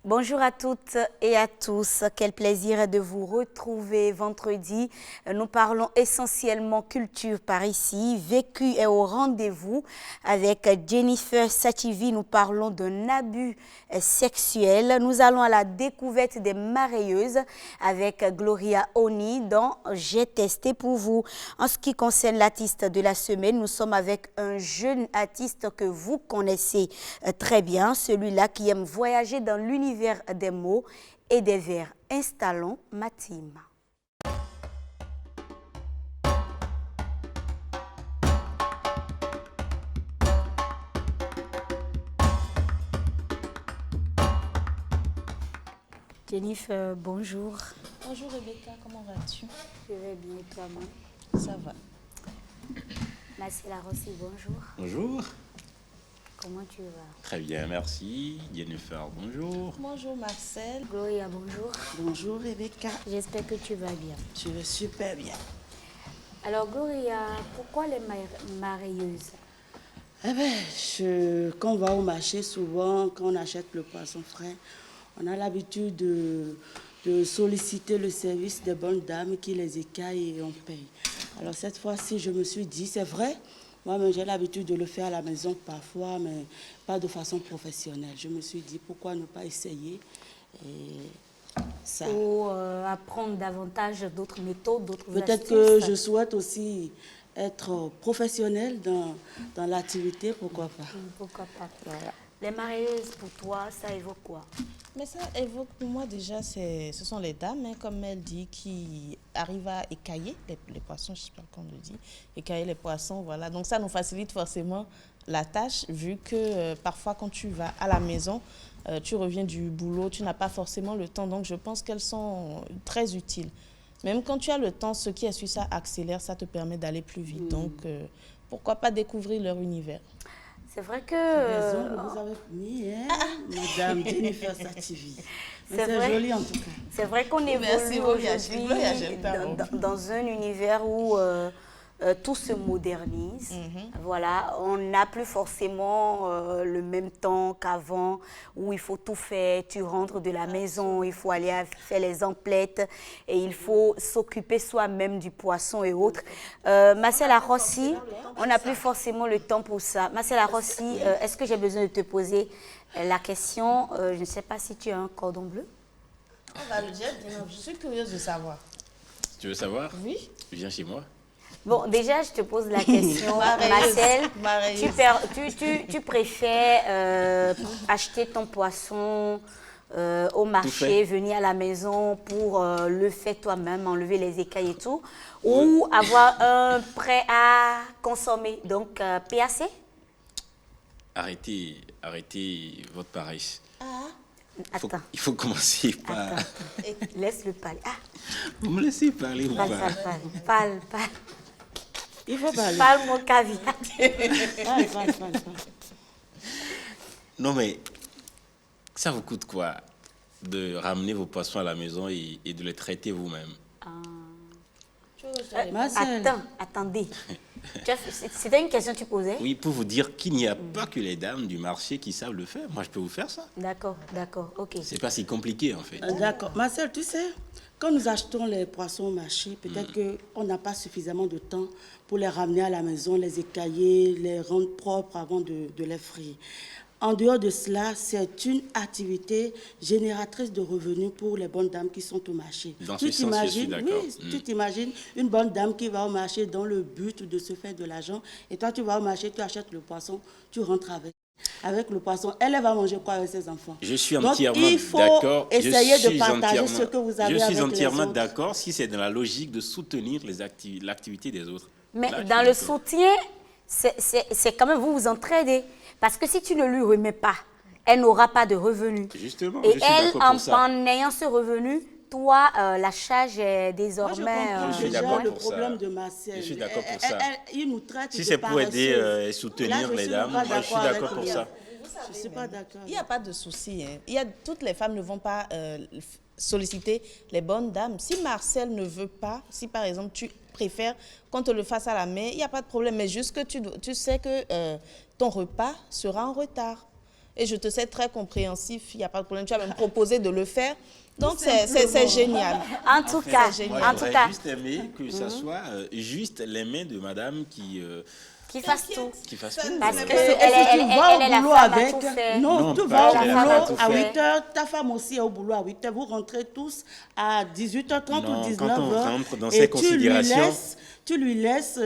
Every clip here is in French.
Bonjour à toutes et à tous. Quel plaisir de vous retrouver vendredi. Nous parlons essentiellement culture par ici. Vécu est au rendez-vous avec Jennifer Sachivi. Nous parlons d'un abus sexuel. Nous allons à la découverte des mareyeuses avec Gloria Oni dans J'ai testé pour vous. En ce qui concerne l'artiste de la semaine, nous sommes avec un jeune artiste que vous connaissez très bien, celui-là qui aime voyager dans l'univers des mots et des vers. Installons ma team. Jennifer, bonjour. Bonjour Rebecca, comment vas-tu? Je vais bien et toi-même? Ça va. Marcella Rossi, bonjour. Bonjour. Comment tu vas? Très bien, merci. Jennifer, bonjour. Bonjour Marcel. Gloria, bonjour. Bonjour Rebecca, J'espère que tu vas bien. tu vas super bien. Alors Gloria, pourquoi les mareyeuses? Eh bien, quand on va au marché, souvent, quand on achète le poisson frais, on a l'habitude de solliciter le service des bonnes dames qui les écaillent et on paye. Alors cette fois-ci, je me suis dit, c'est vrai, moi-même j'ai l'habitude de le faire à la maison parfois, mais pas de façon professionnelle. Je me suis dit, pourquoi ne pas essayer et ça. Pour apprendre davantage d'autres méthodes, d'autres Peut-être astuces. que je souhaite aussi être professionnelle dans l'activité, pourquoi pas. Pourquoi pas? Voilà. Les mareyeuses, pour toi, ça évoque quoi? Mais ça évoque pour moi déjà, ce sont les dames, hein, comme elle dit, qui arrivent à écailler les poissons, je ne sais pas comment on le dit, écailler les poissons, voilà. Donc ça nous facilite forcément la tâche, vu que parfois quand tu vas à la maison, tu reviens du boulot, tu n'as pas forcément le temps. Donc je pense qu'elles sont très utiles. Même quand tu as le temps, ce qui est sur ça accélère, ça te permet d'aller plus vite. Donc pourquoi pas découvrir leur univers? C'est vrai que... Raison, vous avez mis, hein, Madame Jennifer Sachivi. Mais c'est vrai. joli en tout cas. C'est vrai qu'on Merci, évolue Gloria. aujourd'hui Gloria, j'aime ta robe. dans un univers où tout se modernise. Voilà, on n'a plus forcément le même temps qu'avant, où il faut tout faire. Tu rentres de la maison, il faut aller faire les emplettes et il faut s'occuper soi-même du poisson et autres. Marcella Rossi, on n'a plus forcément le temps pour ça. Marcella Rossi, est-ce que j'ai besoin de te poser la question? Je ne sais pas si tu as un cordon bleu. On va le dire, je suis curieuse de savoir. Tu veux savoir? Oui. Viens chez moi. Bon, déjà, je te pose la question, Marcel. Tu préfères acheter ton poisson au marché, venir à la maison pour le faire toi-même, enlever les écailles et tout, ou avoir un prêt à consommer, donc PAC? Arrêtez votre paresse. Attends. Il faut commencer par... Laisse-le parler. Ah, Vous me laissez parler ou pas? parle. Il faut parler. Parle mon caviar. Parle. Non mais, ça vous coûte quoi de ramener vos poissons à la maison et de les traiter vous-même? Marcel. Attendez. C'était une question que tu posais? Oui, pour vous dire qu'il n'y a pas que les dames du marché qui savent le faire. Moi, je peux vous faire ça. D'accord, ok. C'est pas si compliqué, en fait. D'accord. Marcel, tu sais, quand nous achetons les poissons au marché, peut-être qu'on n'a pas suffisamment de temps pour les ramener à la maison, les écailler, les rendre propres avant de les frire. En dehors de cela, c'est une activité génératrice de revenus pour les bonnes dames qui sont au marché. Dans ce sens, je suis d'accord. Oui, tu t'imagines une bonne dame qui va au marché dans le but de se faire de l'argent, et toi tu vas au marché, tu achètes le poisson, tu rentres avec le poisson. Elle va manger quoi avec ses enfants? Je suis Donc, entièrement il faut d'accord. essayer de partager ce que vous avez Je suis avec entièrement les autres. d'accord si c'est dans la logique de soutenir l'activité des autres. Mais Là, je dans suis le d'accord. soutien, c'est quand même vous entraidez. Parce que si tu ne lui remets pas, elle n'aura pas de revenus. Justement, Et je suis elle, d'accord pour ça. en ayant ce revenu, toi, la charge est Moi, je désormais... comprends Je suis déjà d'accord le pour ça. problème de Marcel. Je suis d'accord pour ça. Il nous traite Si de c'est pour aider paresseux. et soutenir Là, je les suis dames, pas moi, je suis d'accord d'accord avec pour lui. ça. Je ne suis pas d'accord. Il n'y a pas de souci. Hein. Toutes les femmes ne vont pas solliciter les bonnes dames. Si Marcel ne veut pas, si par exemple tu préfères qu'on te le fasse à la main, il n'y a pas de problème. Mais juste que tu sais que ton repas sera en retard. et je te sais très compréhensif, il n'y a pas de problème, tu as même proposé de le faire. Donc, c'est génial. En tout cas, Moi, en tout j'aurais cas, juste aimé que ça soit juste les mains de madame qui fasse tout. fasse tout. Parce que Tu vas au elle est la boulot femme à avec. tout faire. Non, tu pas vas au qu'elle a pas boulot tout à fait. 8h, ta femme aussi est au boulot à 8h. Vous rentrez tous à 18h30 Non, ou 19h. quand on rentre dans et ces considérations. Tu lui laisses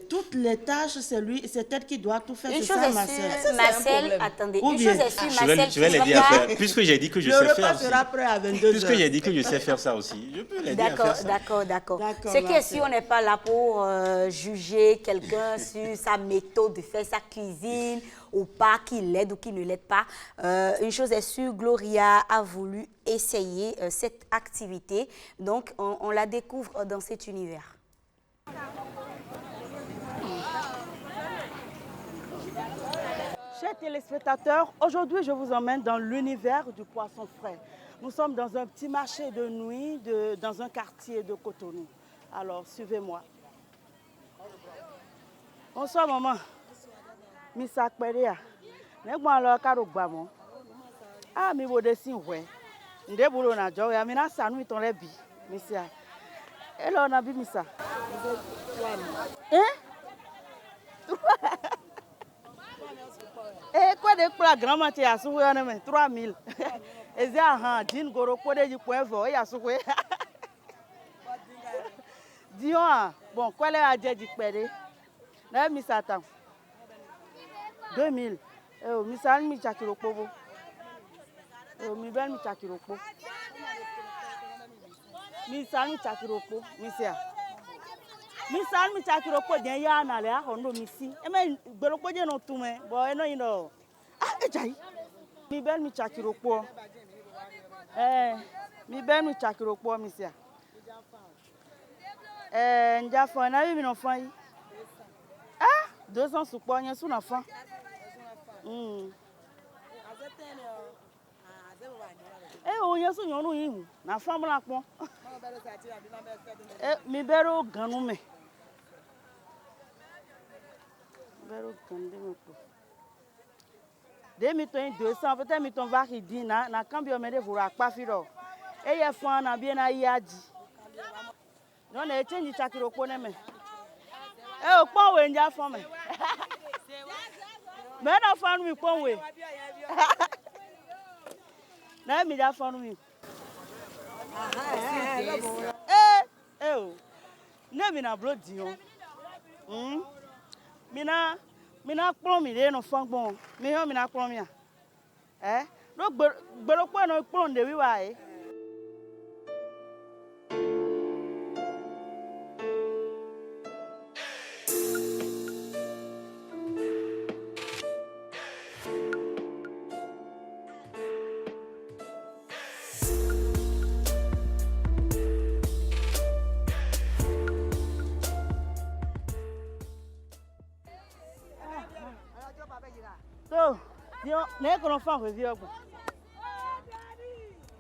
toutes les tâches, c'est elle qui doit tout faire. Une C'est chose ça, est ma sûre, sœur. Marcel, attendez, Ou une bien- chose est sûre, Je vais Marcel, les tu aider vas à pas- faire. Puisque j'ai dit que je Le sais repas faire. sera prêt à 22h. Puisque j'ai dit que je sais faire ça aussi, je peux l'aider à D'accord, faire ça. d'accord. D'accord, Ce qui est Marcel. sûr, on n'est pas là pour juger quelqu'un sur sa méthode de faire sa cuisine ou pas, qui l'aide ou qui ne l'aide pas. Une chose est sûre, Gloria a voulu essayer cette activité. Donc, on la découvre dans cet univers. Chers téléspectateurs, aujourd'hui je vous emmène dans l'univers du poisson frais. Nous sommes dans un petit marché de nuit, dans un quartier de Cotonou. Alors suivez-moi. Bonsoir maman. Misa Kperia. Negbo alo karo gbamo. Ah mi bo de sin we. Nde bulu na jo ya mi na sanu iton le bi. Misia. Hello na bi misa. Quoi de pour la grand-mère tu as soué on met 3000. Et ça han din goro ko de ji point vo ya soué. Dion bon quoi le a di pere. Na mi satan. 2000. O mi san mi chakiro pobo. O mi ben mi chakiro po. Mi san mi chakiro po, mi sia. Mi san mi chakiro po den ya na le a hono mi si. E me gbero po je no tume, bo e no yin no. Ah, e jai. Mi ben mi chakiro po. Mi ben mi chakiro po mi sia. Nja fo na bi no fan yi. Ah, 200 supo yen su na fan. O yen su yon nu yin na fan mo la pon. Mi bero ganu me. Bero gande me ko. 2200 peut-être mi ton va qui dit na cambio me de vura pa firo. E ye fan na bien na yaji. Non na change chakiro ko ne me. O pon we nja fon me. Me na fan mi pon we. Na mi ja fon mi. Ne mi na bro dion. Mi na pon mi de no fan gbon. Mi ho mi na pon mi a. No gbero po no pon de wi wa e. So, Dion, ne ko no fan we vi ogun.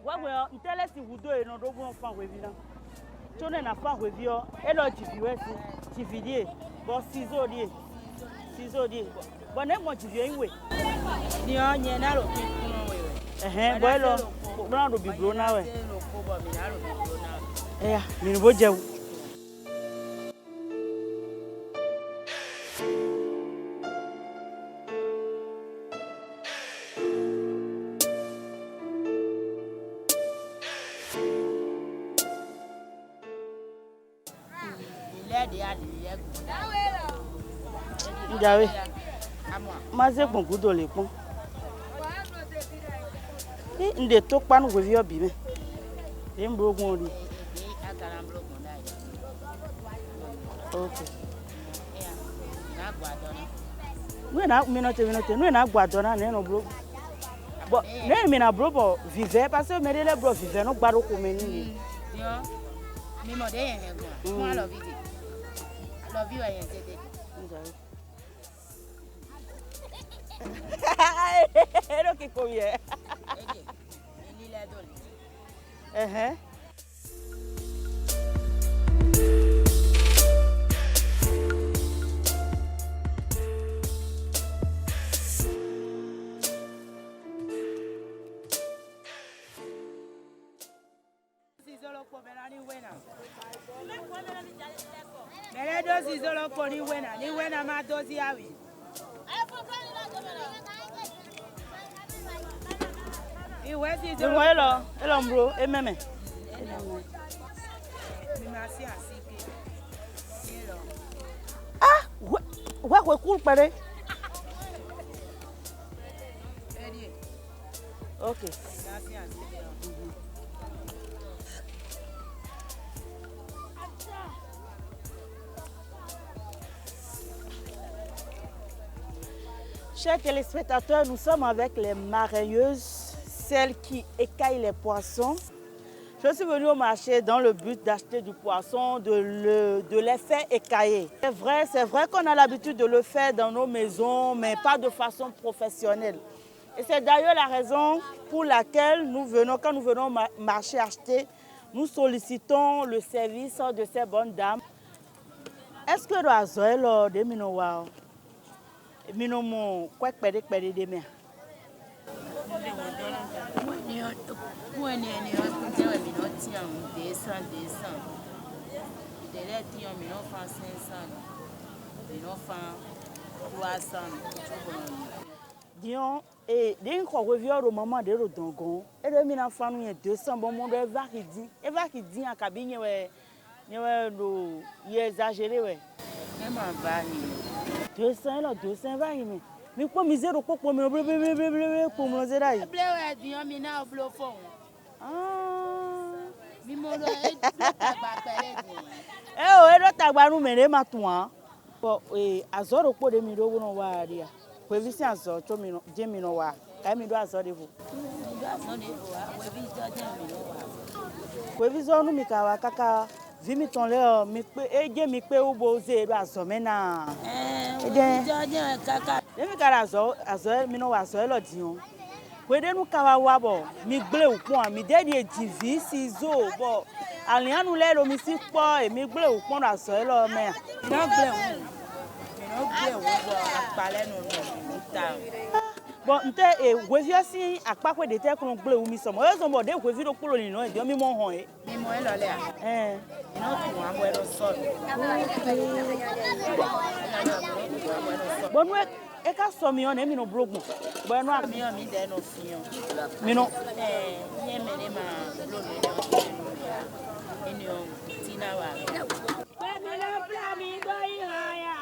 Wa ntele si wudo e no do gun fan we vi na. To ne na fan we vi o, e lo ti vi we ti vi die, bo sizo die. Bo ne mo ti vi en we. Dion nye na ro ki kuno wewe. Bo lo bran do bi bro na we. Lo ko bo mi na ro bi bro na. Ya, mi ni bo je wu. Njawe. Maze gbongudo le pon. Nde to panu we vi obi me. Dem brogun ori. Okay. Mi na gbadona ne no bro. Bo ne mi na bro bo vive parce que me le bro vive no gbaro ko me ni. Dion. Mi mo de yen go. Mo love you. I love you yen tete. Njawe. Ero ki ko ye. Ege. Ni le dole. dozi zolo koni wena, ni wena ma dozi awi. Iwe si zolo. Elo mbro, ememe. Mi ma si asike. Ah, ouais, cool, pare. Ok. Chers téléspectateurs, nous sommes avec les marailleuses, celles qui écaillent les poissons. Je suis venue au marché dans le but d'acheter du poisson, de les faire écailler. C'est vrai qu'on a l'habitude de le faire dans nos maisons, mais pas de façon professionnelle. Et c'est d'ailleurs la raison pour laquelle quand nous venons au marché acheter, nous sollicitons le service de ces bonnes dames. Est-ce que le azoel de minowa minomo quoi pede de mer? Dion et d'un coup revient au moment de l'odongon et de mina fanu y 200 bon monde va qui dit en cabine ouais y exagéré ouais 200 là 200 va y mais quoi misère au quoi me bleu pour me dire là Bleu ouais dion mina bleu fond. Ah Mi mo lo e tagba pele ni. o e do tagba nu mere ma tuan bo azoro po de mi do no wa ria we vi si azo to mi no je mi no wa ka mi do azo de vo we vi zo nu mi ka wa kaka vi mi ton le mi pe e je mi pe o bo ze do azo me na e je Kaka. e mi ka azo mi no wa azo e lo dion we de nu ka wa bo mi gble ukun mi de di ejivi si zo bo alianu le lo mi si po e mi gble ukun azo e lo me No gble wu. No gble wu bo apale no no ta. Bon, we vi si akpakwe de te kun gble wu mi somo. E so mo de we vi do kulo ni no e mi mo hon e. Mi mo e lo le a. No tu wa mo e lo so. Bon we e ka so mi on e mi no brogun. Bon no Mi o mi de no fion. mi no. Ye me ne ma lo mi de. Eni o tina wa. Mi lo bla mi do i haya.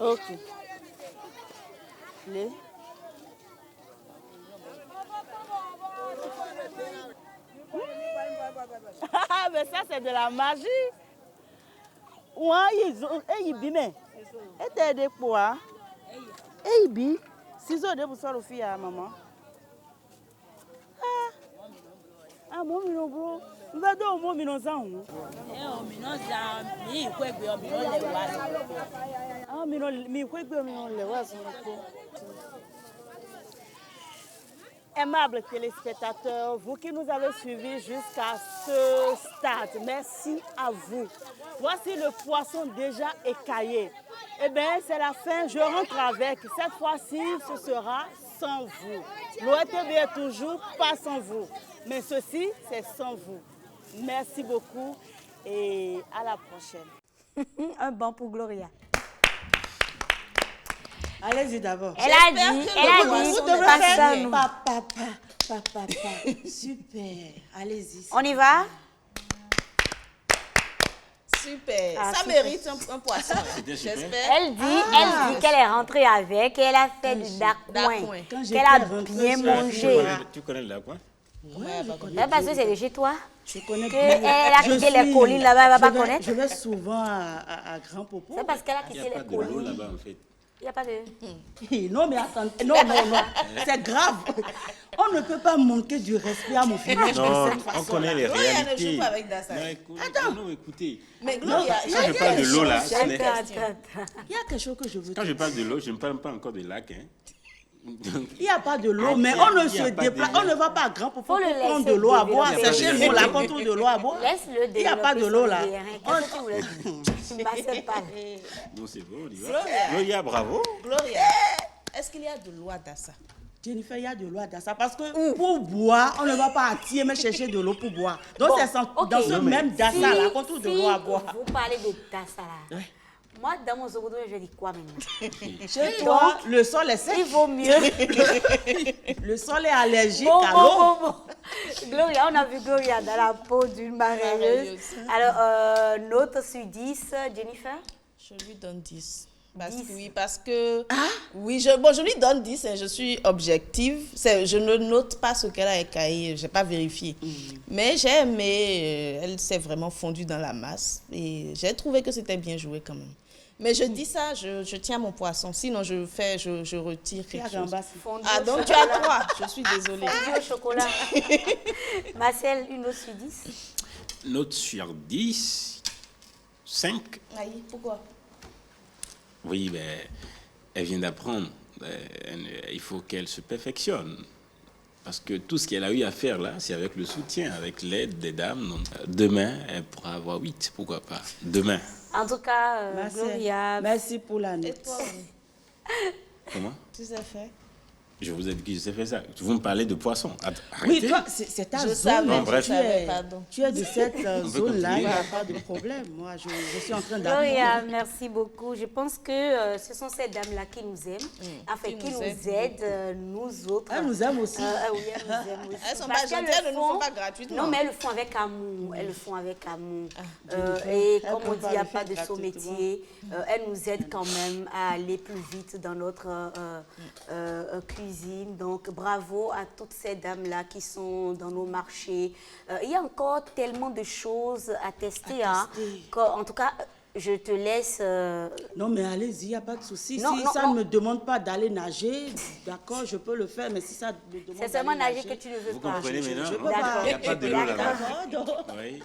Ok. Les. Mais ça c'est de la magie. Ouais, ils biment. Et t'es des pois. Et ils biment. Ciseaux de boussole au fil à maman. Ah, mon mino bro. Nous avons mon mino zan. O mi no za mi ikwegbe o mi no le wa. Ah, mi kwegbe mino le wa so ko. Aimables téléspectateurs, vous qui nous avez suivis jusqu'à ce stade, merci à vous. Voici le poisson déjà écaillé. Eh bien, c'est la fin, je rentre avec. Cette fois-ci, ce sera sans vous. L'OETB est toujours pas sans vous, mais ceci, c'est sans vous. Merci beaucoup et à la prochaine. Un banc pour Gloria. Allez-y d'abord. Elle a dit, passe à nous. Papa. Super. Allez-y. On y va? Super. Ah, Ça super. mérite un poisson. J'espère. Elle dit qu'elle est rentrée avec et elle a fait du daccoin. Quand Qu'elle a j'étais rentrée bien sur- mangé. Tu connais le lac, quoi? Ouais, je connais. Parce que c'est de chez toi. Je connais Elle bien. a quitté les collines là-bas, elle va pas je vais- connaître. Je vais souvent à Grand Popo. C'est parce qu'elle a Il n'y quitté a pas les de l'eau collines. là-bas, en fait. Il n'y a pas de... Non, mais attends. Non, c'est grave. On ne peut pas manquer du respect à mon village de Non, cette on façon. connaît les Gloria ne réalités. joue pas avec Dassa. Non, écoute, non, écoutez. Mais Gloria, Quand je parle de l'eau, là, ce n'est- Attends. Il y a quelque chose que je veux quand je parle de l'eau, je ne parle pas encore de lac. Hein. Il n'y a pas de l'eau, mais il y a- on ne il y a se pas déplace, de- on ne va pas à Grand Popo Faut pour le prendre laisser de l'eau à boire. développer. C'est chez nous là qu'on trouve de l'eau à boire. Laisse-le Il n'y a pas de développer l'eau son là. terrain. Qu'est-ce que tu voulais dire? Marcel parle. Non, c'est bon, on y va. Gloria. Gloria, bravo. Gloria, est-ce qu'il y a de l'eau à Dassa? Jennifer, il y a de l'eau à Dassa parce que pour boire, on ne va pas à Thiers mais chercher de l'eau pour boire. Donc Bon, c'est ok. dans ce Non, mais- même Dassa là qu'on trouve de l'eau à boire. Vous parlez de Dassa là. Ouais. Moi, dans mon secondaire, je dis quoi maintenant? Chez toi, le sol est sec. Il vaut mieux. Le sol est allergique Bon, à bon, l'eau. bon, bon. Gloria, on a vu Gloria dans la peau d'une marieuse. Alors, note sur 10, Jennifer? Je lui donne 10. Parce 10. que, oui, parce que... Oui, je lui donne 10 et je suis objective. Je ne note pas ce qu'elle a écaillé, je n'ai pas vérifié. Mais j'ai aimé, elle s'est vraiment fondue dans la masse et j'ai trouvé que c'était bien joué quand même. Mais je dis ça, je tiens mon poisson, sinon je retire Il y a quelque chose. Gambas. Fondue Ah, au donc tu chocolat. as 3, je suis désolée. Fondue au chocolat. Marcel, une note sur 10? Note sur 10, 5. Aïe, pourquoi? Oui, ben, elle vient d'apprendre. Il faut qu'elle se perfectionne. Parce que tout ce qu'elle a eu à faire là, c'est avec le soutien, avec l'aide des dames. Donc, demain, elle pourra avoir 8, pourquoi pas. Demain. En tout cas, Merci. Gloria, Merci pour la Et note. toi, Comment? tu sais faire? Je vous ai dit que je sais faire ça. Vous me parlez de poisson. Oui, Arrêtez. toi, c'est ta Je zone. savais, Bon, bref. Tu es, pardon. tu es de cette peut zone-là, il n'y a continuer. pas de problème. Moi, je suis en train Gloria, d'apprendre. merci beaucoup. Je pense que ce sont ces dames-là qui nous aiment, enfin, qui nous aident, nous autres. Elle nous aime aussi. Oui, elles nous aiment aussi. Elles sont Parce pas qu'elles gentilles, elles le ne nous font font- pas gratuitement. Non, mais elles le font avec amour. Elles le font avec amour. Jennifer, Et elle comme peut on dit, pas il n'y a le pas faire de saut gratuitement. métier. Elles nous aident quand même à aller plus vite dans notre cuisine. Donc, bravo à toutes ces dames-là qui sont dans nos marchés. Il y a encore tellement de choses à tester. Hein, en tout cas, je te laisse... Non, mais allez-y, il n'y a pas de souci. Non, Si non, ça non. ne me demande pas d'aller nager, d'accord, je peux le faire. Mais si ça me demande C'est seulement d'aller nager que tu ne veux Vous pas. comprenez je maintenant, peux non? pas. Il n'y a pas de l'eau là-bas. D'accord. Oui. Oui,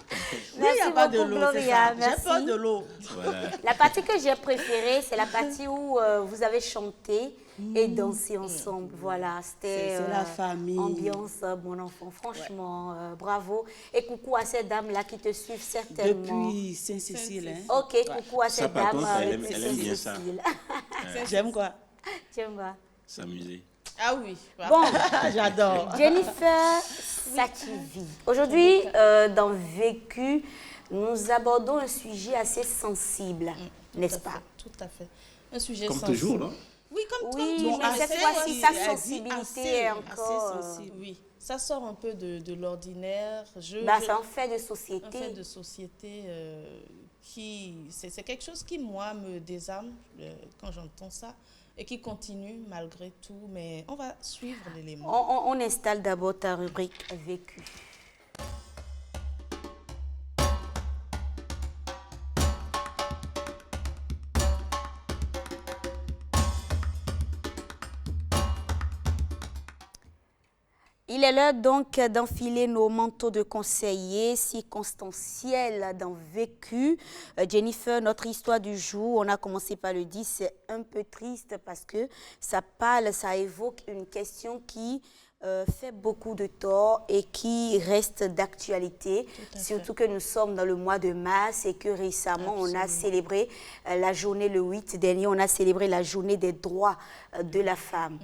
il n'y Merci a pas de beaucoup, l'eau, c'est Gloria. ça. J'ai Merci. peur de l'eau. Voilà. La partie que j'ai préférée, c'est la partie où vous avez chanté et dansé ensemble. Voilà, c'était C'est la famille. ambiance, mon enfant. Franchement, bravo. Et coucou à ces dames-là qui te suivent certainement. Depuis Saint-Cécile. Hein. Ok, coucou à Ça, ces par dames. contre, elle depuis aime bien ça. Saint-Cécile. J'aime quoi? Tu aimes quoi? S'amuser. Ah oui. Bon, J'adore. Jennifer Sativi. Aujourd'hui, dans Vécu, nous abordons un sujet assez sensible, n'est-ce pas? Tout à fait. Un sujet Comme sensible. toujours, non? Oui, comme Oui, toujours. mais cette assez fois-ci, aussi, sa elle dit sensibilité assez, est assez encore... sensible. Oui, ça sort un peu de l'ordinaire. C'est un fait de un société. fait de société c'est quelque chose qui, moi, me désarme quand j'entends ça et qui continue malgré tout. Mais on va suivre l'élément. On installe d'abord ta rubrique Vécu. Il est l'heure donc d'enfiler nos manteaux de conseillers circonstanciels dans Vécu. Jennifer, notre histoire du jour, on a commencé par le dire, c'est un peu triste parce que ça évoque une question qui fait beaucoup de tort et qui reste d'actualité, surtout que nous sommes dans le mois de mars et que récemment on a célébré la journée, le 8 dernier, on a célébré la journée des droits de la femme.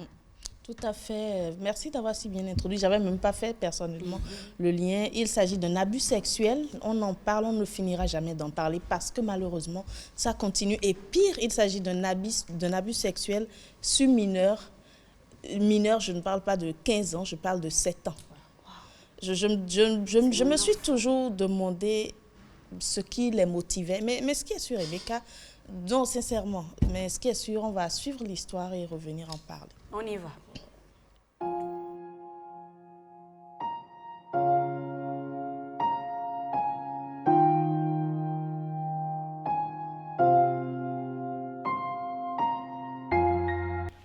Tout à fait. Merci d'avoir si bien introduit. Je n'avais même pas fait personnellement le lien. Il s'agit d'un abus sexuel. On en parle, on ne finira jamais d'en parler parce que malheureusement, ça continue. Et pire, il s'agit d'un abus sexuel sur mineur. Mineur, je ne parle pas de 15 ans, je parle de 7 ans. Je me suis toujours demandé ce qui les motivait. Mais ce qui est sûr, Rebecca, non, sincèrement, mais ce qui est sûr, on va suivre l'histoire et revenir en parler. On y va.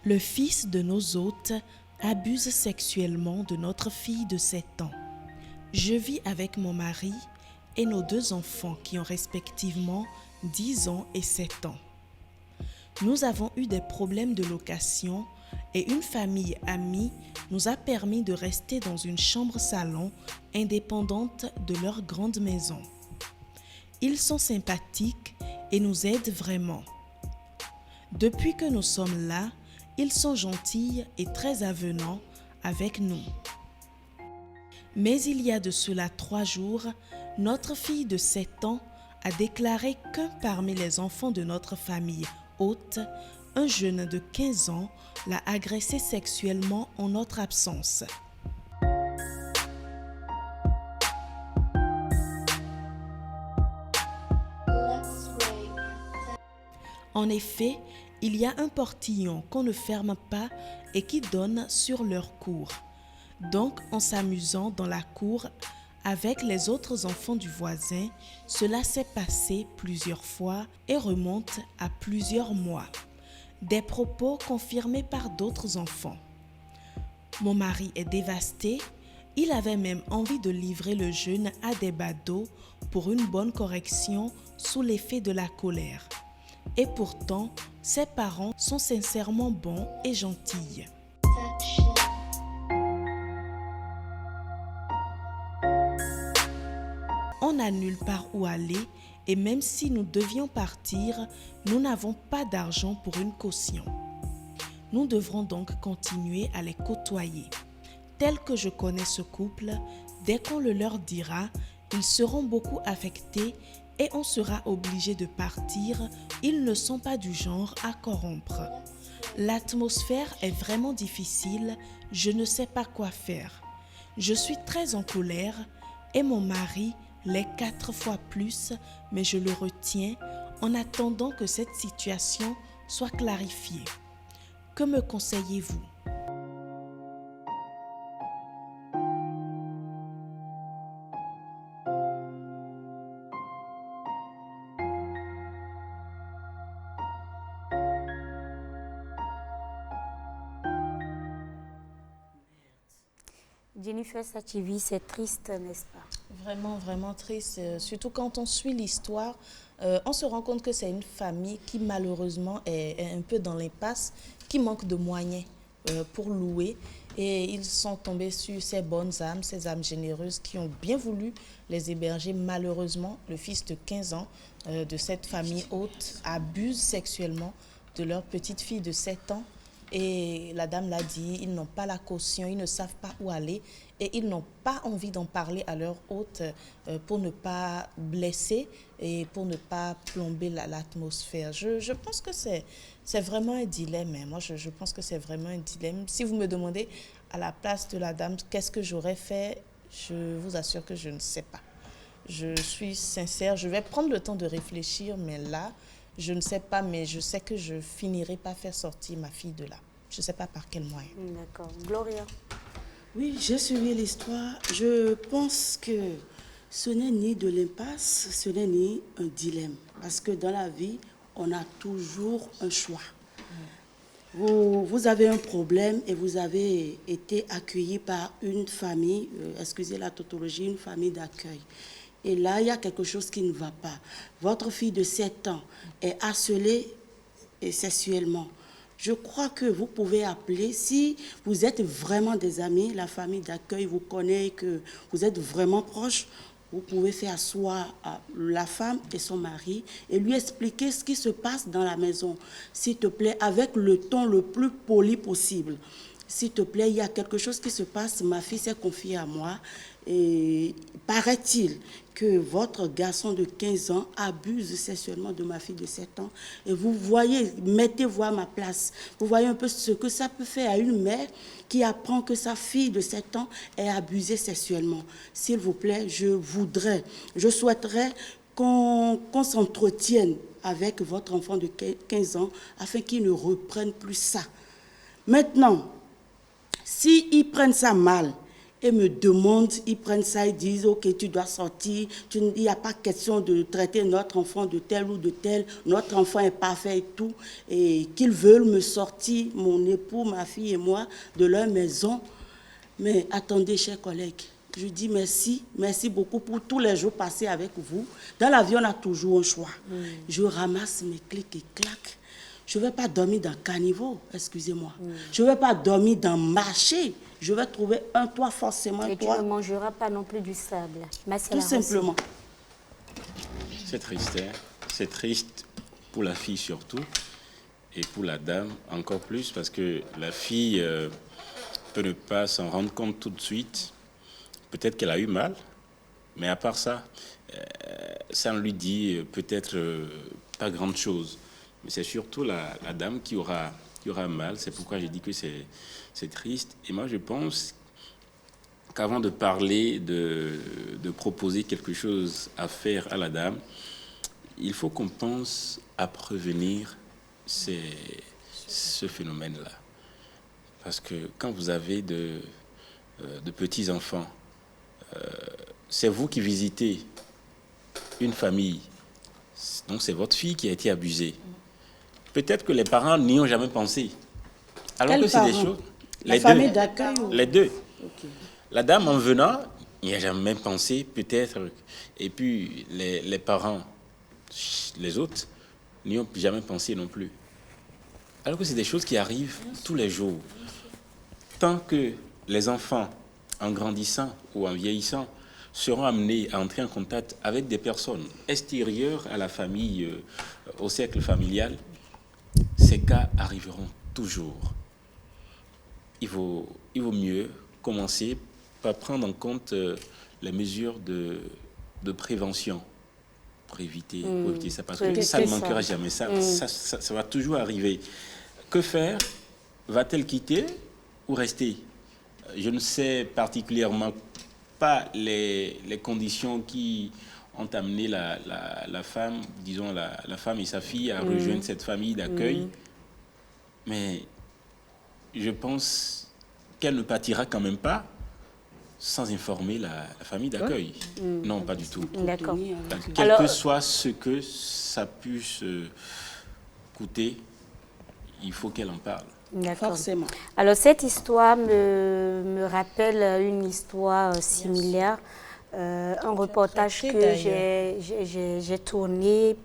Le fils de nos hôtes abuse sexuellement de notre fille de 7 ans. Je vis avec mon mari et nos 2 enfants qui ont respectivement 10 ans et 7 ans. Nous avons eu des problèmes de location et une famille amie nous a permis de rester dans une chambre-salon indépendante de leur grande maison. Ils sont sympathiques et nous aident vraiment. Depuis que nous sommes là, ils sont gentils et très avenants avec nous. Mais il y a de cela 3 jours, notre fille de 7 ans a déclaré qu'un parmi les enfants de notre famille hôte, un jeune de 15 ans, l'a agressé sexuellement en notre absence. En effet, il y a un portillon qu'on ne ferme pas et qui donne sur leur cour. Donc, en s'amusant dans la cour avec les autres enfants du voisin, cela s'est passé plusieurs fois et remonte à plusieurs mois. Des propos confirmés par d'autres enfants. Mon mari est dévasté. Il avait même envie de livrer le jeune à des badauds pour une bonne correction sous l'effet de la colère. Et pourtant, ses parents sont sincèrement bons et gentils. On n'a nulle part où aller et même si nous devions partir, nous n'avons pas d'argent pour une caution. Nous devrons donc continuer à les côtoyer. Tel que je connais ce couple, dès qu'on le leur dira, ils seront beaucoup affectés et on sera obligé de partir. Ils ne sont pas du genre à corrompre. L'atmosphère est vraiment difficile, je ne sais pas quoi faire. Je suis très en colère et mon mari l'est 4 fois plus, mais je le retiens en attendant que cette situation soit clarifiée. Que me conseillez-vous ? Jennifer Sachivi, c'est triste, n'est-ce pas? Vraiment, vraiment triste. Surtout quand on suit l'histoire, on se rend compte que c'est une famille qui malheureusement est un peu dans l'impasse, qui manque de moyens pour louer. Et ils sont tombés sur ces bonnes âmes, ces âmes généreuses qui ont bien voulu les héberger. Malheureusement, le fils de 15 ans de cette famille hôte abuse sexuellement de leur petite fille de 7 ans. Et la dame l'a dit, ils n'ont pas la caution, ils ne savent pas où aller et ils n'ont pas envie d'en parler à leur hôte pour ne pas blesser et pour ne pas plomber l'atmosphère. Je pense que c'est vraiment un dilemme. Moi, je pense que c'est vraiment un dilemme. Si vous me demandez à la place de la dame, qu'est-ce que j'aurais fait, je vous assure que je ne sais pas. Je suis sincère, je vais prendre le temps de réfléchir, mais là, je ne sais pas, mais je sais que je finirai par faire sortir ma fille de là. Je ne sais pas par quel moyen. D'accord. Gloria? Oui, j'ai suivi l'histoire. Je pense que ce n'est ni de l'impasse, ce n'est ni un dilemme. Parce que dans la vie, on a toujours un choix. Vous avez un problème et vous avez été accueilli par une famille, excusez la tautologie, une famille d'accueil. Et là, il y a quelque chose qui ne va pas. Votre fille de 7 ans est harcelée sexuellement. Je crois que vous pouvez appeler, si vous êtes vraiment des amis, la famille d'accueil vous connaît, que vous êtes vraiment proches, vous pouvez faire asseoir la femme et son mari et lui expliquer ce qui se passe dans la maison. S'il te plaît, avec le ton le plus poli possible. S'il te plaît, il y a quelque chose qui se passe, ma fille s'est confiée à moi. Et paraît-il que votre garçon de 15 ans abuse sexuellement de ma fille de 7 ans. Et vous voyez, mettez-vous à ma place. Vous voyez un peu ce que ça peut faire à une mère qui apprend que sa fille de 7 ans est abusée sexuellement. S'il vous plaît, je souhaiterais qu'on s'entretienne avec votre enfant de 15 ans afin qu'il ne reprenne plus ça. Maintenant, s'ils prennent ça mal et me demandent, ils prennent ça, ils disent, ok, tu dois sortir, il n'y a pas question de traiter notre enfant de tel ou de tel, notre enfant est parfait et tout, et qu'ils veulent me sortir, mon époux, ma fille et moi, de leur maison. Mais attendez, chers collègues, je dis merci beaucoup pour tous les jours passés avec vous. Dans la vie, on a toujours un choix. Je ramasse mes clics et claques. Je ne vais pas dormir dans caniveau, excusez-moi. Je ne vais pas dormir dans marché. Je vais trouver un toit forcément. Et tu ne mangeras pas non plus du sable. Tout simplement. C'est triste, hein? C'est triste pour la fille surtout, et pour la dame encore plus, parce que la fille peut ne pas s'en rendre compte tout de suite. Peut-être qu'elle a eu mal, mais à part ça, ça ne lui dit peut-être pas grand-chose. Mais c'est surtout la dame qui aura mal. C'est pourquoi j'ai dit que c'est triste. Et moi, je pense qu'avant de parler, de proposer quelque chose à faire à la dame, il faut qu'on pense à prévenir ce phénomène-là. Parce que quand vous avez de petits-enfants, c'est vous qui visitez une famille, donc c'est votre fille qui a été abusée. Peut-être que les parents n'y ont jamais pensé. Alors que c'est des choses... La famille d'accueil ou... Les deux. Okay. La dame, en venant, n'y a jamais pensé, peut-être. Et puis, les parents, les autres, n'y ont jamais pensé non plus. Alors que c'est des choses qui arrivent tous les jours. Tant que les enfants, en grandissant ou en vieillissant, seront amenés à entrer en contact avec des personnes extérieures à la famille, au cercle familial, ces cas arriveront toujours. Il vaut mieux commencer par prendre en compte les mesures de prévention pour éviter ça, parce que ça ne manquera jamais, ça va toujours arriver. Que faire? Va-t-elle quitter ou rester? Je ne sais particulièrement pas les conditions qui ont amené la femme, disons la femme et sa fille à rejoindre cette famille d'accueil. Mais je pense qu'elle ne partira quand même pas sans informer la famille d'accueil. Non, pas du tout. D'accord. Quel que soit ce que ça puisse coûter, il faut qu'elle en parle. Forcément. Alors, cette histoire me rappelle une histoire similaire, un reportage que j'ai tourné.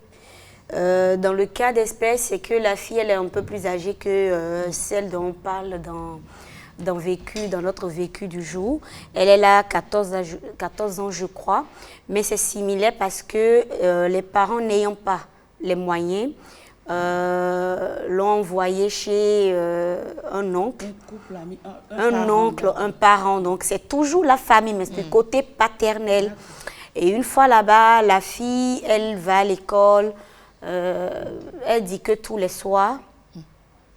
Dans le cas d'espèce, c'est que la fille, elle est un peu plus âgée que celle dont on parle dans notre vécu du jour. Elle est là 14 ans, je crois, mais c'est similaire parce que les parents n'ayant pas les moyens, l'ont envoyé chez un oncle, un parent. Donc, c'est toujours la famille, mais c'est le côté paternel. Et une fois là-bas, la fille, elle va à l'école. Elle dit que tous les soirs,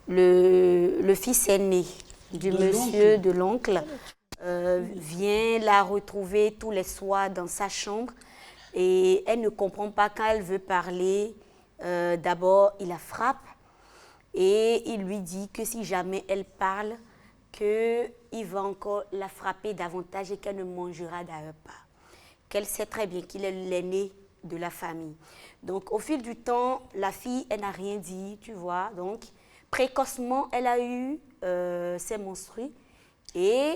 le fils aîné de l'oncle vient la retrouver tous les soirs dans sa chambre. Et elle ne comprend pas quand elle veut parler. D'abord, il la frappe et il lui dit que si jamais elle parle, qu'il va encore la frapper davantage et qu'elle ne mangera d'ailleurs pas. Qu'elle sait très bien qu'il est l'aîné de la famille. Donc, au fil du temps, la fille, elle n'a rien dit, tu vois. Donc, précocement, elle a eu ses menstrues et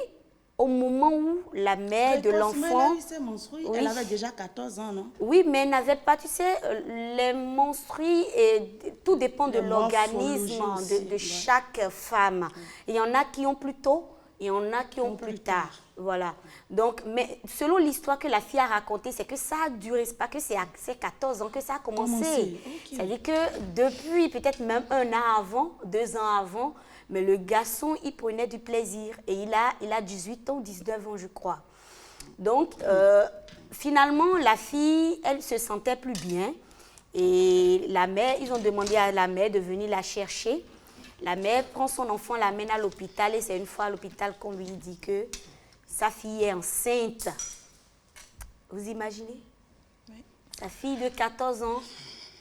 au moment où la mère de l'enfant... Elle avait déjà 14 ans, non? Oui, mais elle n'avait pas, tu sais, les menstrues, tout dépend de l'organisme de chaque femme. Il y en a qui ont plus tôt, il y en a qui ont plus tard. Voilà. Donc, mais selon l'histoire que la fille a racontée, c'est que ça a duré, c'est pas que c'est à ses 14 ans que ça a commencé. Okay. C'est-à-dire que depuis peut-être même 1 an avant, 2 ans avant, mais le garçon, il prenait du plaisir. Et il a 18 ans ou 19 ans, je crois. Donc, finalement, la fille, elle se sentait plus bien. Et la mère, ils ont demandé à la mère de venir la chercher. La mère prend son enfant, l'amène à l'hôpital. Et c'est une fois à l'hôpital qu'on lui dit que sa fille est enceinte. Vous imaginez? Oui. Sa fille de 14 ans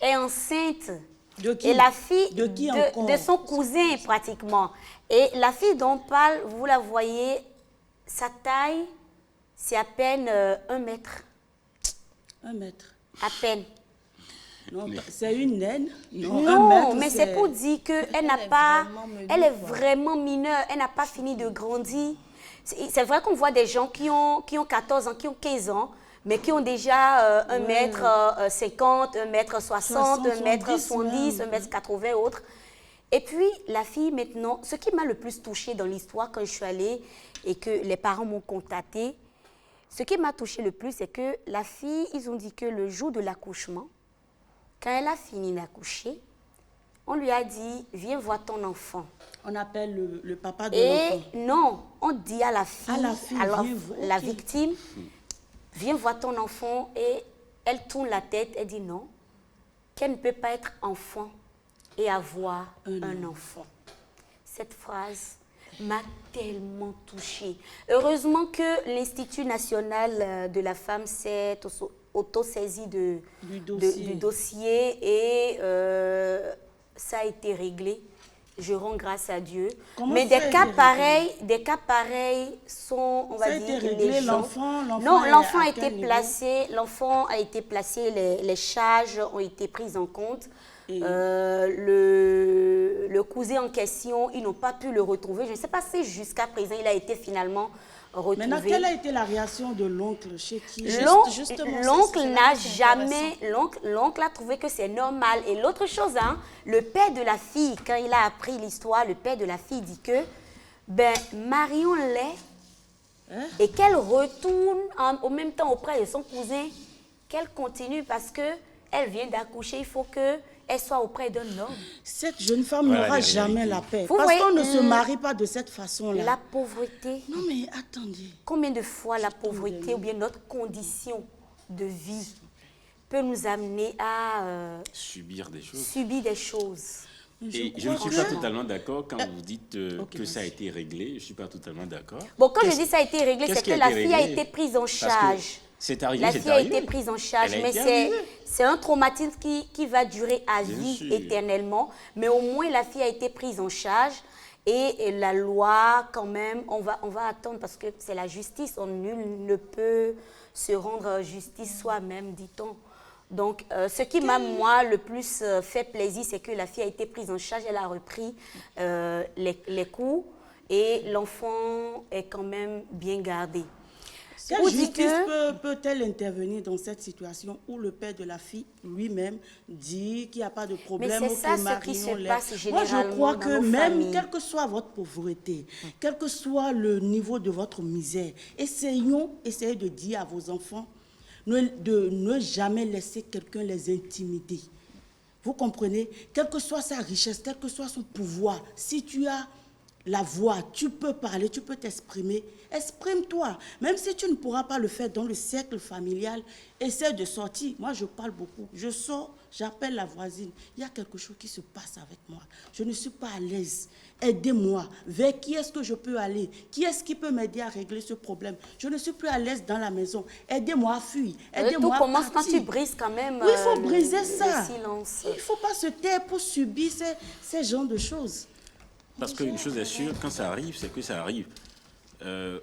est enceinte. De qui? Et la fille de son cousin pratiquement. Et la fille dont on parle, vous la voyez sa taille, c'est à peine 1 mètre. 1 mètre. À peine. Non, c'est une naine. Non, 1 mètre, mais c'est pour dire qu'elle n'a est pas... vraiment menue, Elle est quoi. vraiment mineure. Elle n'a pas fini de grandir. C'est vrai qu'on voit des gens qui ont 14 ans, qui ont 15 ans, mais qui ont déjà 1 mètre 50, 1 mètre 60, 1 mètre 70, 1 mètre 80 autres. Et puis, la fille, maintenant, ce qui m'a le plus touchée dans l'histoire quand je suis allée et que les parents m'ont contactée, ce qui m'a touchée le plus, c'est que la fille, ils ont dit que le jour de l'accouchement, quand elle a fini d'accoucher, on lui a dit, viens voir ton enfant. On appelle le papa de Et l'enfant. non, on dit à la fille, viens voir, la ok. victime, viens voir ton enfant. Et elle tourne la tête, elle dit non, qu'elle ne peut pas être enfant et avoir un enfant. Cette phrase m'a tellement touchée. Heureusement que l'Institut national de la femme s'est auto-saisi du dossier et ça a été réglé. Je rends grâce à Dieu. Comment Mais ça des cas pareils sont, on Ça va a dire, été réglé, les gens. l'enfant Non, est l'enfant à a quel été niveau? placé. L'enfant a été placé. Les charges ont été prises en compte. Et- Le cousin en question, ils n'ont pas pu le retrouver. Je ne sais pas si jusqu'à présent il a été finalement retrouvé. Maintenant, quelle a été la réaction de l'oncle chez qui Justement, L'oncle c'est là n'a que c'est jamais, l'oncle a trouvé que c'est normal. Et l'autre chose, hein, le père de la fille, quand il a appris l'histoire, le père de la fille dit que, ben, marions-les et qu'elle retourne au même temps auprès de son cousin, qu'elle continue parce que elle vient d'accoucher, il faut qu'elle soit auprès d'un homme. Cette jeune femme Voilà n'aura les jamais réalités. la paix. Vous Parce voyez, qu'on ne se marie pas de cette façon-là. La pauvreté. Non, mais attendez. Combien de fois la pauvreté ou bien notre condition de vie peut nous amener à Subir des choses. subir des choses. Et je ne suis pas totalement d'accord quand vous dites que ça a été réglé. Je ne suis pas totalement d'accord. Bon, quand je dis ça a été réglé, qu'est-ce c'est qui que a la été fille a réglé? été prise en Parce que charge. c'est arrivé, La c'est fille a arrivé. été prise en charge, Elle a mais été arrivée. c'est un traumatisme qui va durer à Bien vie, sûr. éternellement. Mais au moins, la fille a été prise en charge. Et la loi, quand même, on va attendre parce que c'est la justice. Nul ne peut se rendre justice soi-même, dit-on. Donc, ce qui m'a, moi, le plus fait plaisir, c'est que la fille a été prise en charge. Elle a repris les cours et l'enfant est quand même bien gardé. Quelle Pour dire justice que- peut-elle intervenir dans cette situation où le père de la fille lui-même dit qu'il n'y a pas de problème Mais c'est ou ça que ce qui se marions-les. passe Moi, je généralement crois dans que nos même, familles. quelle que soit votre pauvreté, quel que soit le niveau de votre misère, essayez de dire à vos enfants de ne jamais laisser quelqu'un les intimider. Vous comprenez? Quelle que soit sa richesse, quel que soit son pouvoir, si tu as la voix, tu peux parler, tu peux t'exprimer, exprime-toi. Même si tu ne pourras pas le faire dans le cercle familial, essaie de sortir. Moi, je parle beaucoup. Je sors, j'appelle la voisine. Il y a quelque chose qui se passe avec moi. Je ne suis pas à l'aise. Aidez-moi. Vers qui est-ce que je peux aller? Qui est-ce qui peut m'aider à régler ce problème? Je ne suis plus à l'aise dans la maison. Aidez-moi à fuir. Aidez-moi Tout à commence quand partir. tu brises quand même Oui, il faut briser le ça. silence. Il ne faut pas se taire pour subir ces genres de choses. Parce qu'une chose est sûre, quand ça arrive, c'est que ça arrive.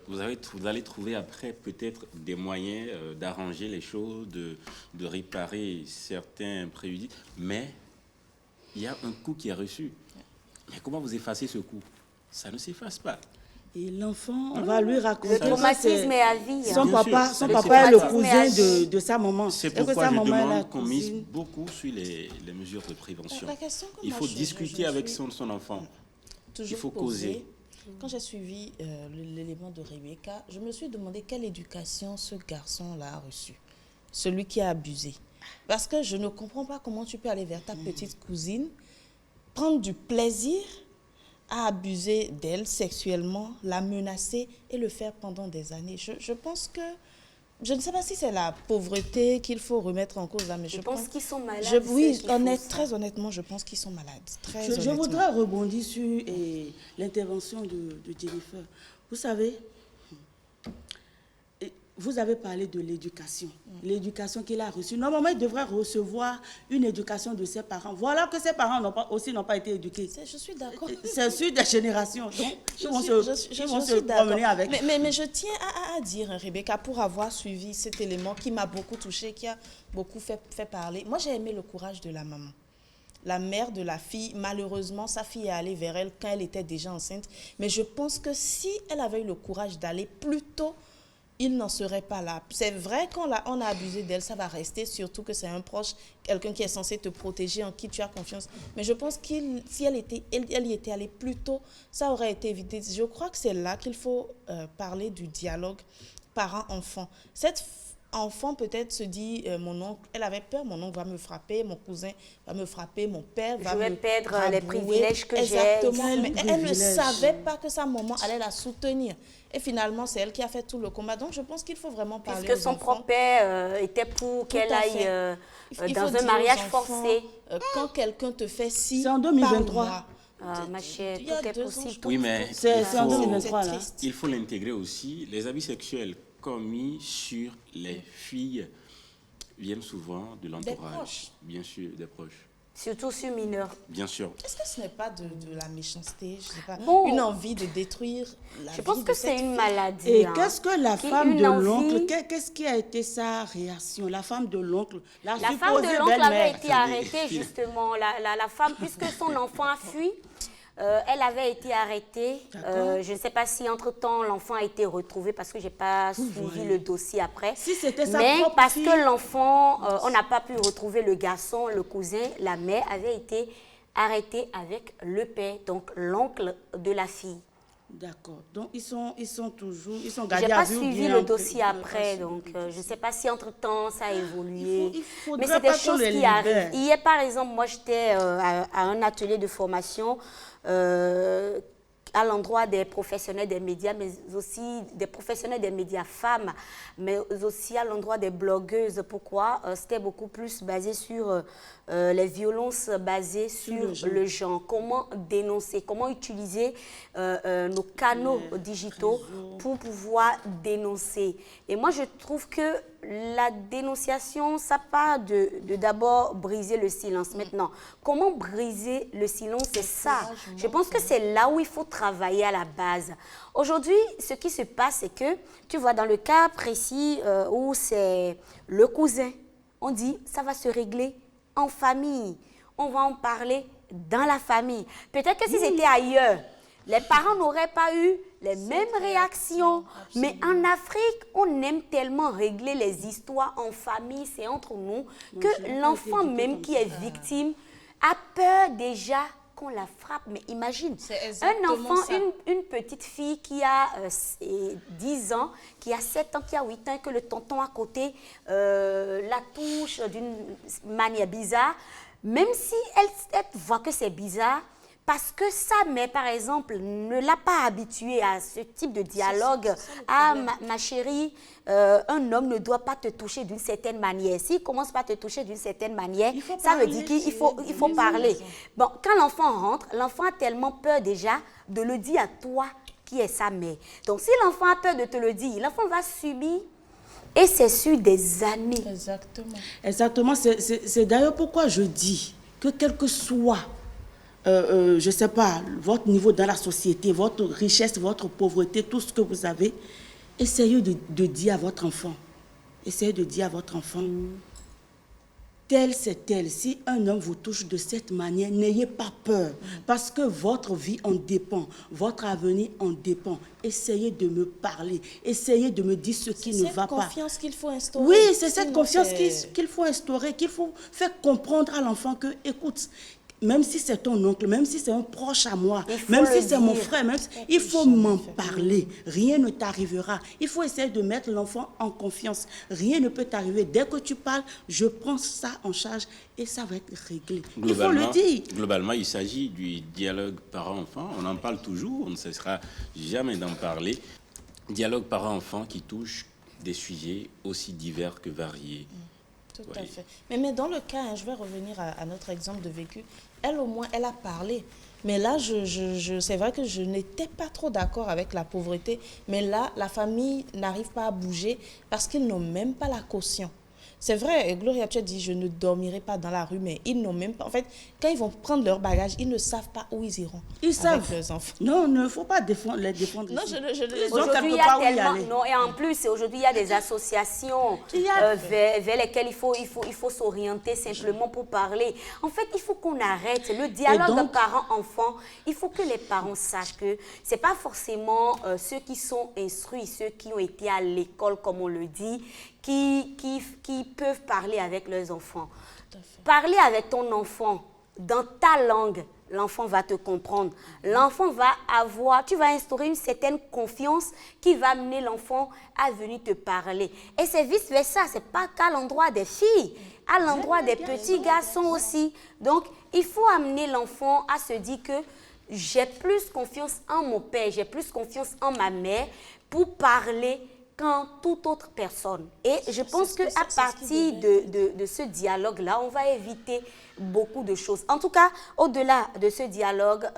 Vous allez trouver après peut-être des moyens d'arranger les choses, de réparer certains préjudices, mais il y a un coup qui est reçu. Mais comment vous effacez ce coup? Ça ne s'efface pas. Et l'enfant, on va lui raconter. Le traumatisme est à vie. Son hein. Bien papa, sûr, son le papa est le traumatisme est à cousin vie. de sa maman. C'est Et que pourquoi sa je maman est la demande qu'on mise cousine. beaucoup sur les mesures de prévention. La question que Il moi, faut je discuter avec suis son enfant. toujours Il faut posée. causer. Quand j'ai suivi l'élément de Rebecca, je me suis demandé quelle éducation ce garçon-là a reçue, celui qui a abusé. Parce que je ne comprends pas comment tu peux aller vers ta petite cousine, prendre du plaisir à abuser d'elle sexuellement, la menacer et le faire pendant des années. Je pense que, je ne sais pas si c'est la pauvreté qu'il faut remettre en cause là, mais Je pense qu'ils sont malades. oui, ceux qui font ça. très honnêtement, je pense qu'ils sont malades. Très Je honnêtement. voudrais rebondir sur l'intervention de Jennifer. Vous savez, vous avez parlé de l'éducation, l'éducation qu'il a reçue. Normalement, il devrait recevoir une éducation de ses parents. Voilà que ses parents n'ont pas été éduqués. Je suis d'accord. C'est sur des générations. Donc, ils vont se promener avec. Mais je tiens à dire, Rebecca, pour avoir suivi cet élément qui m'a beaucoup touchée, qui a beaucoup fait parler. Moi, j'ai aimé le courage de la maman. La mère de la fille, malheureusement, sa fille est allée vers elle quand elle était déjà enceinte. Mais je pense que si elle avait eu le courage d'aller plus tôt, il n'en serait pas là. C'est vrai qu'on a abusé d'elle, ça va rester, surtout que c'est un proche, quelqu'un qui est censé te protéger, en qui tu as confiance. Mais je pense que si elle y était allée plus tôt, ça aurait été évité. Je crois que c'est là qu'il faut parler du dialogue parent-enfant. Cette enfant peut-être se dit, mon oncle, elle avait peur, mon oncle va me frapper, mon cousin va me frapper, mon père va me Je vais perdre les rabrouer. privilèges que j'ai. Exactement, mais elle ne savait pas que sa maman allait la soutenir. Et finalement, c'est elle qui a fait tout le combat. Donc, je pense qu'il faut vraiment parler Puisque aux son enfants. propre père était pour qu'elle à aille fait. Il faut dans un dire mariage aux enfants, forcé. Quand quelqu'un te fait ci, C'est en 2023. parle-moi. Ma chère, Il y a tout est 2 ans, possible. je pense. Oui, mais C'est en il faut- 2023, là. C'est triste. il faut l'intégrer aussi. Les abus sexuels commis sur les filles viennent souvent de proches. l'entourage, bien sûr, des proches, Surtout sur mineurs. bien sûr. Est-ce que ce n'est pas de la méchanceté, je sais pas, Bon. une envie de détruire la Je vie pense de que cette c'est une fille? maladie. Et hein, qu'est-ce que la qui- femme une de envie- l'oncle, qu'est-ce qui a été sa réaction? La femme de l'oncle, La femme supposée de l'oncle avait belle-mère. été arrêtée, justement. La femme, puisque son enfant a fui, elle avait été arrêtée. D'accord. Je ne sais pas si, entre-temps, l'enfant a été retrouvé, parce que je n'ai pas suivi le dossier après. Si c'était sa Mais propre parce fille. que l'enfant, on n'a pas pu retrouver le garçon, le cousin, la mère avait été arrêtée avec le père, donc l'oncle de la fille. D'accord. Donc, ils sont Je n'ai gardés à pas vue ou suivi bien le en- dossier pas après, suivi donc le je ne dossier. sais pas si entre-temps ça a évolué. il faudrait Mais c'est des pas qu'on choses les qui libère. arrivent. Hier, par exemple, moi j'étais à un atelier de formation à l'endroit des professionnels des médias, mais aussi des professionnels des médias femmes, mais aussi à l'endroit des blogueuses. Pourquoi? C'était beaucoup plus basé sur les violences basées sur le genre. Comment dénoncer, comment utiliser nos canaux digitaux pour pouvoir dénoncer. Et moi, je trouve que la dénonciation, ça part de d'abord briser le silence. Maintenant, comment briser le silence, c'est ça. Je pense que c'est là où il faut travailler à la base. Aujourd'hui, ce qui se passe, c'est que, tu vois, dans le cas précis où c'est le cousin, on dit, ça va se régler en famille. On va en parler dans la famille. Peut-être que si c'était ailleurs, les parents n'auraient pas eu les mêmes réactions. Mais en Afrique, on aime tellement régler les histoires en famille, c'est entre nous, que l'enfant même qui est victime a peur déjà qu'on la frappe. Mais imagine, C'est un exactement enfant, ça. une petite fille qui a 10 ans, qui a 7 ans, qui a 8 ans, et que le tonton à côté la touche d'une manière bizarre, même si elle voit que c'est bizarre, parce que sa mère, par exemple, ne l'a pas habituée à ce type de dialogue. Ah, ma chérie, un homme ne doit pas te toucher d'une certaine manière. S'il commence par te toucher d'une certaine manière, faut ça veut parler, dire qu'il faut oui, parler. Bon, quand l'enfant rentre, l'enfant a tellement peur déjà de le dire à toi qui est sa mère. Donc, si l'enfant a peur de te le dire, l'enfant va subir. Et c'est sur des années. Exactement. Exactement. C'est d'ailleurs pourquoi je dis que quel que soit, je ne sais pas, votre niveau dans la société, votre richesse, votre pauvreté, tout ce que vous avez, essayez de dire à votre enfant. Essayez de dire à votre enfant, tel c'est tel. Si un homme vous touche de cette manière, n'ayez pas peur. Parce que votre vie en dépend. Votre avenir en dépend. Essayez de me parler. Essayez de me dire ce qui ne va C'est pas. cette confiance qu'il faut instaurer. Oui, c'est cette Sinon, confiance c'est- qu'il faut instaurer, qu'il faut faire comprendre à l'enfant que, écoute, même si c'est ton oncle, même si c'est un proche à moi, Il faut même le si c'est mon dire. frère, même si- il faut m'en parler. Rien ne t'arrivera. Il faut essayer de mettre l'enfant en confiance. Rien ne peut t'arriver. Dès que tu parles, je prends ça en charge et ça va être réglé. Il faut le dire. Globalement, il s'agit du dialogue parent-enfant. On en parle toujours, on ne cessera jamais d'en parler. Dialogue parent-enfant qui touche des sujets aussi divers que variés. Tout à fait. Mais dans le cas, hein, je vais revenir à notre exemple de vécu, elle au moins, elle a parlé. Mais là, c'est vrai que je n'étais pas trop d'accord avec la pauvreté. Mais là, la famille n'arrive pas à bouger parce qu'ils n'ont même pas la caution. C'est vrai, Gloria, tu as dit, je ne dormirai pas dans la rue, mais ils n'ont même pas... En fait, quand ils vont prendre leur bagage, ils ne savent pas où ils iront. Ils savent. Leurs enfants. Non, il ne faut pas les défendre. Non, ici. je Aujourd'hui, il y a tellement... Non, et en plus, aujourd'hui, il y a des associations vers lesquelles il faut s'orienter simplement pour parler. En fait, il faut qu'on arrête le dialogue de parents-enfants. Il faut que les parents sachent que ce n'est pas forcément ceux qui sont instruits, ceux qui ont été à l'école, comme on le dit, qui peuvent parler avec leurs enfants. Parler avec ton enfant dans ta langue, l'enfant va te comprendre. L'enfant va avoir, tu vas instaurer une certaine confiance qui va amener l'enfant à venir te parler. Et c'est vice-versa, ce n'est pas qu'à l'endroit des filles, à l'endroit des petits garçons aussi. Donc, il faut amener l'enfant à se dire que j'ai plus confiance en mon père, j'ai plus confiance en ma mère pour parler qu'en toute autre personne. Et je pense qu'à partir de ce dialogue-là, on va éviter beaucoup de choses. En tout cas, au-delà de ce dialogue,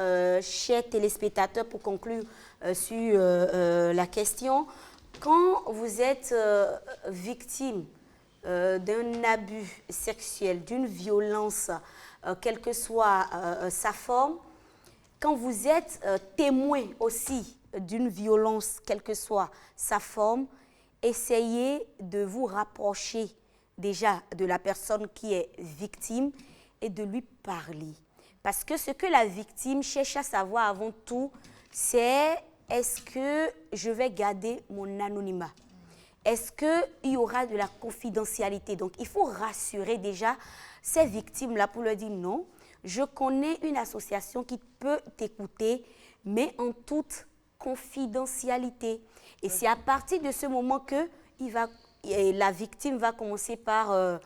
chers téléspectateurs, pour conclure sur la question, quand vous êtes victime d'un abus sexuel, d'une violence, quelle que soit sa forme, quand vous êtes témoin aussi d'une violence, quelle que soit sa forme, essayez de vous rapprocher déjà de la personne qui est victime et de lui parler. Parce que ce que la victime cherche à savoir avant tout, c'est est-ce que je vais garder mon anonymat? Est-ce qu'il y aura de la confidentialité? Donc, il faut rassurer déjà ces victimes-là pour leur dire non, je connais une association qui peut t'écouter, mais en toute confidentialité. Et c'est à partir de ce moment que la victime va commencer par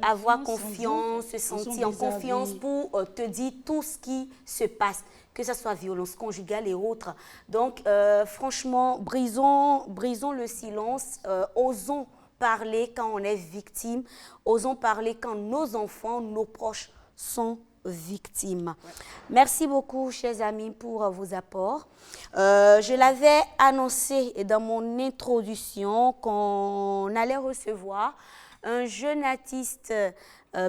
avoir confiance, se sentir en confiance pour te dire tout ce qui se passe, que ce soit violence conjugale et autres. Donc, franchement, brisons le silence, osons parler quand on est victime, osons parler quand nos enfants, nos proches sont victimes. Ouais. Merci beaucoup, chers amis, pour vos apports. Je l'avais annoncé dans mon introduction qu'on allait recevoir un jeune artiste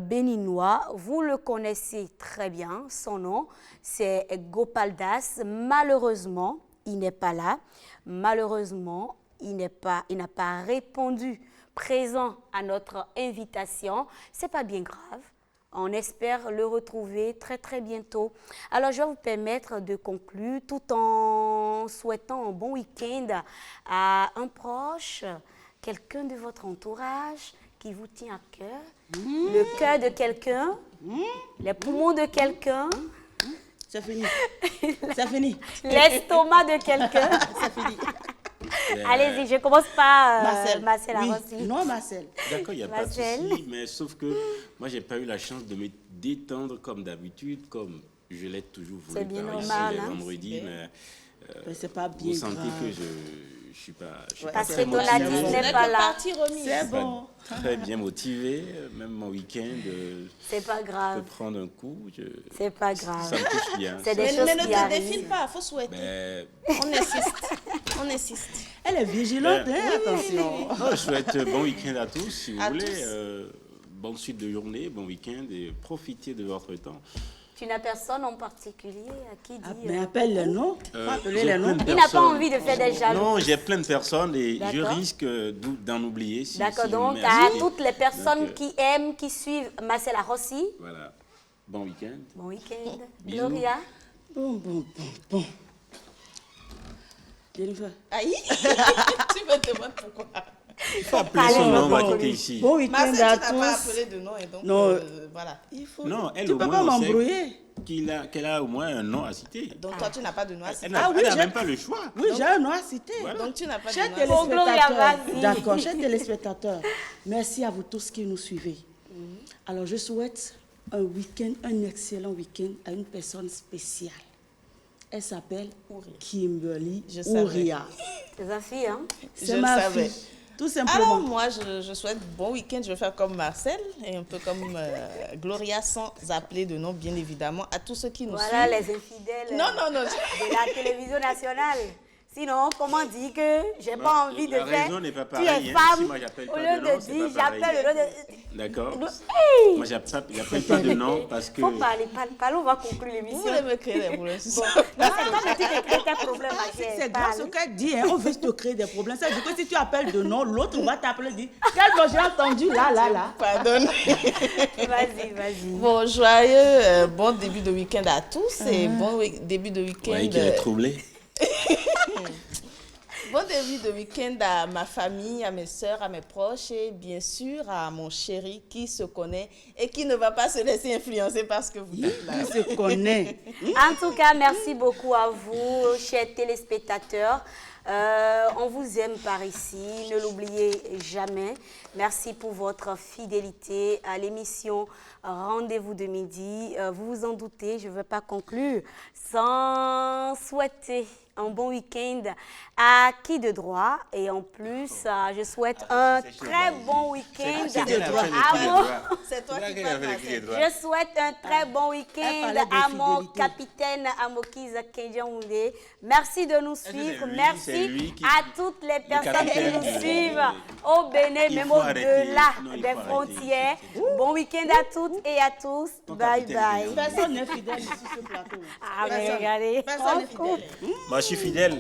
béninois. Vous le connaissez très bien, son nom, c'est Gopal Das. Malheureusement, il n'est pas là. Malheureusement, il n'a pas répondu présent à notre invitation. Ce n'est pas bien grave. On espère le retrouver très très bientôt. Alors je vais vous permettre de conclure tout en souhaitant un bon week-end à un proche, quelqu'un de votre entourage qui vous tient à cœur, le cœur de quelqu'un, les poumons de quelqu'un. C'est fini. C'est fini. L'estomac de quelqu'un. C'est fini. Allez-y, je commence par Marcel oui. Arossi. Non, Marcel. D'accord, il n'y a pas de souci, mais sauf que moi, je n'ai pas eu la chance de me détendre comme d'habitude, comme je l'ai toujours voulu. C'est bien normal, normal. Vendredi, mais c'est pas bien vous sentez grave. que je ne suis pas, parce très que ton motivé. artiste n'est pas là. C'est bon. Très bien motivé, même mon week-end. C'est pas grave. Je peux prendre un coup. C'est pas grave. Ça me touche bien. C'est des choses mais ne qui te arrivent. défile pas, il faut souhaiter. Mais... On insiste. On insiste. Elle est vigilante, hein, attention. Non, je souhaite bon week-end à tous, si vous À voulez. tous. Bonne suite de journée, bon week-end et profitez de votre temps. Tu n'as personne en particulier à qui dire. Mais appelle les noms. Appelez les noms. Il n'a pas envie de faire des jaloux. Non, j'ai plein de personnes et je D'accord. risque d'en oublier. Si, D'accord, si je donc me mets à citer. toutes les personnes Donc, qui aiment, qui suivent Marcel Arossi, Voilà. Bon week-end. bon week-end. Bisous. Gloria, Bon. Jennifer. Aïe. Tu me demandes pourquoi. Il faut appeler son nom, on va quitter ici. Bon week-end Marcel, à tu n'as pas tous. appelé de nom et donc Non. voilà. Il faut... Non, elle tu au peux moins, pas on sait m'embrouiller. qu'elle a au moins un nom à citer. Donc toi, tu n'as pas de nom à citer. Elle n'a Ah oui, elle n'a j'ai- même pas le choix. Oui, j'ai un nom à citer. Voilà. Donc tu n'as pas Chers de nom à citer. Gloria, téléspectateurs, vas-y. d'accord, chers téléspectateurs, merci à vous tous qui nous suivez. Alors, je souhaite un week-end, un excellent week-end à une personne spéciale. Elle s'appelle Kimberly Je savais. Ouria. c'est sa fille, hein? Je C'est le ma savais. fille. Tout simplement. Alors moi, je souhaite bon week-end. Je vais faire comme Marcel et un peu comme Gloria, sans appeler de nom, bien évidemment, à tous ceux qui nous Voilà suivent. les infidèles Non, non, non. de la télévision nationale. Sinon, comment dire que j'ai pas envie de la faire. raison n'est pas Tu es pareille, hein. femme. Si moi, j'appelle Au pas lieu de nom, de c'est dire, pas pareil. j'appelle le nom de. D'accord. Hey! Moi, j'appelle pas de nom parce que... Faut parler, parlons, on va conclure Vous l'émission. voulez me créer des problèmes, c'est ça? Non, c'est comme si tu crées tes problèmes à Gérard. C'est grave ce qu'elle dit, hein. On veut te créer des problèmes. Ça veut dire que si tu appelles de nom, l'autre va t'appeler et dire quel nom j'ai entendu là. Pardon. Vas-y. Bon, joyeux, bon début de week-end à tous et bon début de week-end. Ouais, qu'il est troublé. Bon début de week-end à ma famille, à mes soeurs, à mes proches et bien sûr à mon chéri qui se connaît et qui ne va pas se laisser influencer parce que vous êtes là. Qui se connaît. En tout cas, merci beaucoup à vous, chers téléspectateurs. On vous aime par ici, ne l'oubliez jamais. Merci pour votre fidélité à l'émission Rendez-vous de midi. Vous vous en doutez, je ne veux pas conclure sans souhaiter un bon week-end à qui de droit. Et en plus, je souhaite un très bon week-end à mon... C'est toi qui parles. Je souhaite un très bon week-end Elle parlait de à mon fidélité. capitaine Amokiza Kenjaoundé. Merci de nous suivre. lui, c'est Merci lui qui- à toutes les personnes qui capitaine nous du- suivent au Bénin, Il même faut arrêter. au-delà Non, il des faut frontières. Bon week-end à toutes et à tous. Bye capitaine bye. du- Personne n'est fidèle sur ce plateau. Ah, mais regardez. Personne n'est fidèle. Moi, je suis fidèle.